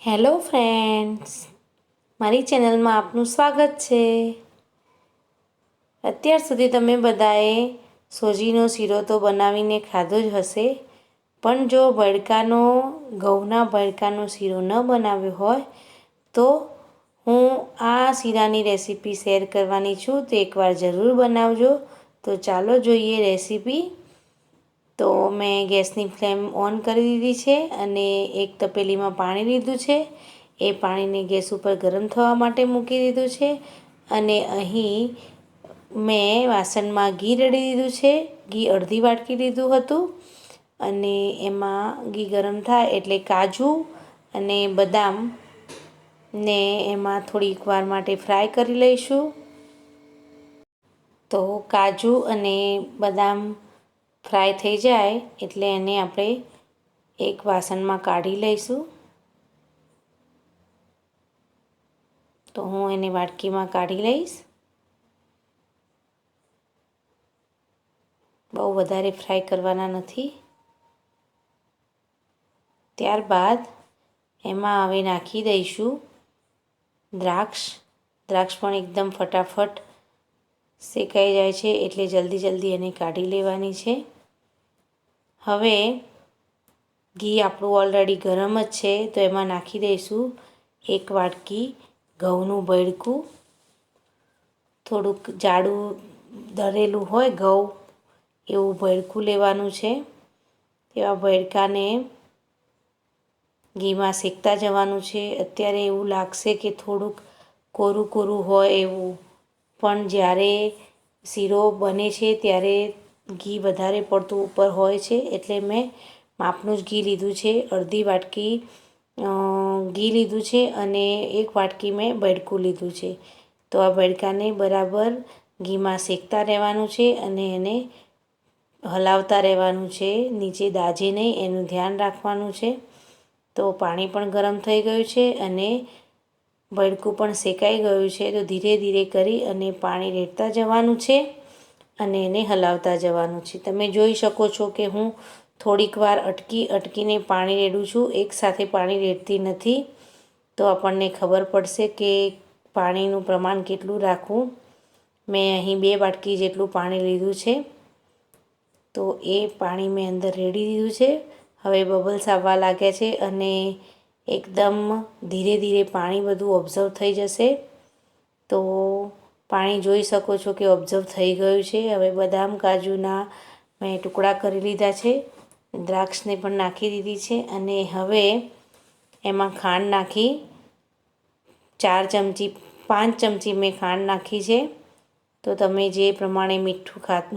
Hello friends, મારી ચેનલમાં આપનું સ્વાગત છે। અત્યાર સુધી તમે બધાએ સોજીનો શીરો તો બનાવીને ખાધો જ હશે, પણ જો ભડકાનો ઘઉંના ભડકાનો શીરો ન બનાવ્યો હોય તો હું આ શીરાની રેસીપી શેર કરવાની છું, તો એકવાર જરૂર બનાવજો। તો ચાલો જોઈએ રેસીપી। તો મેં ગેસની ફ્લેમ ઓન કરી દીધી છે અને એક તપેલીમાં પાણી લીધું છે। એ પાણીને ગેસ ઉપર ગરમ થવા માટે મૂકી દીધું છે અને અહીં મેં વાસણમાં ઘી રેડી દીધું છે। ઘી અડધી વાટકી લીધું હતું અને એમાં ઘી ગરમ થાય એટલે કાજુ અને બદામ ને એમાં થોડીક વાર માટે ફ્રાય કરી લઈશું। તો કાજુ અને બદામ ફ્રાય થઈ જાય એટલે એને આપણે એક વાસણમાં કાઢી લઈશું। તો હું એને વાટકીમાં કાઢી લઈશ। બહુ વધારે ફ્રાય કરવાના નથી। ત્યારબાદ એમાં હવે નાખી દઈશું દ્રાક્ષ પણ એકદમ ફટાફટ શેકાઈ જાય છે એટલે જલ્દી એને કાઢી લેવાની છે। હવે ઘી આપણું ઓલરેડી ગરમ જ છે તો એમાં નાખી દઈશું એક વાટકી ઘઉંનું ભડકું। થોડુંક જાડું દળેલું હોય ઘઉં એવું ભડકું લેવાનું છે। એવા ભડકાને ઘીમાં શેકતા જવાનું છે। અત્યારે એવું લાગશે કે થોડુંક કોરું હોય એવું, પણ જ્યારે શીરો બને છે ત્યારે ઘી વધારે પડતું ઉપર હોય છે એટલે મેં માપનું જ ઘી લીધું છે। અડધી વાટકી ઘી લીધું છે અને એક વાટકી મેં ભડકું લીધું છે। તો આ ભડકાને બરાબર ઘીમાં શેકતા રહેવાનું છે અને એને હલાવતા રહેવાનું છે, નીચે દાજે નહીં એનું ધ્યાન રાખવાનું છે। તો પાણી પણ ગરમ થઈ ગયું છે અને ભડકું પણ શેકાઈ ગયું છે। તો ધીરે ધીરે કરી અને પાણી રેડતા જવાનું છે અને એને હલાવતા જવાનું છે। તમે જોઈ શકો છો કે હું થોડીક વાર અટકીને પાણી રેડું છું, એકસાથે પાણી રેડતી નથી। તો આપણને ખબર પડશે કે પાણીનું પ્રમાણ કેટલું રાખવું। મેં અહીં 2 વાટકી જેટલું પાણી લીધું છે, તો એ પાણી મેં અંદર રેડી દીધું છે। હવે બબલ્સ આવવા લાગ્યા છે અને એકદમ ધીરે પાણી બધું ઓબ્ઝર્વ થઈ જશે। તો પાણી જોઈ શકો છો કે ઓબ્ઝર્વ થઈ ગયું છે। હવે બદામ કાજુના મેં ટુકડા કરી લીધા છે, દ્રાક્ષને પણ નાખી દીધી છે અને હવે એમાં ખાંડ નાખી 5 ચમચી મેં ખાંડ નાખી છે। તો તમે જે પ્રમાણે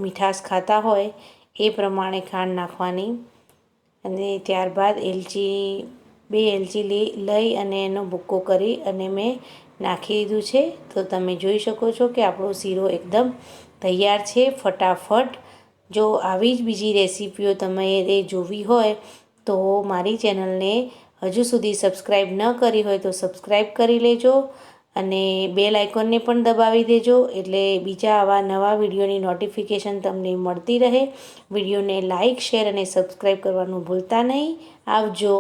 મીઠાશ ખાતા હોય એ પ્રમાણે ખાંડ નાખવાની અને ત્યારબાદ 2 એલચી લઈ અને એનો ભૂક્કો કરી અને મેં નાખી દીધું છે। તો તમે જોઈ શકો છો કે આપણો શીરો એકદમ તૈયાર છે ફટાફટ। જો આવી જ બીજી રેસીપીઓ તમારે જોવી હોય તો મારી ચેનલને હજુ સુધી સબસ્ક્રાઈબ ન કરી હોય તો સબસ્ક્રાઈબ કરી લેજો અને બેલ આઇકોનને પણ દબાવી દેજો એટલે બીજા આવા નવા વિડીયોની નોટિફિકેશન તમને મળતી રહે। વિડીયોને લાઇક, શેર અને સબસ્ક્રાઈબ કરવાનું ભૂલતા નહીં। આવજો।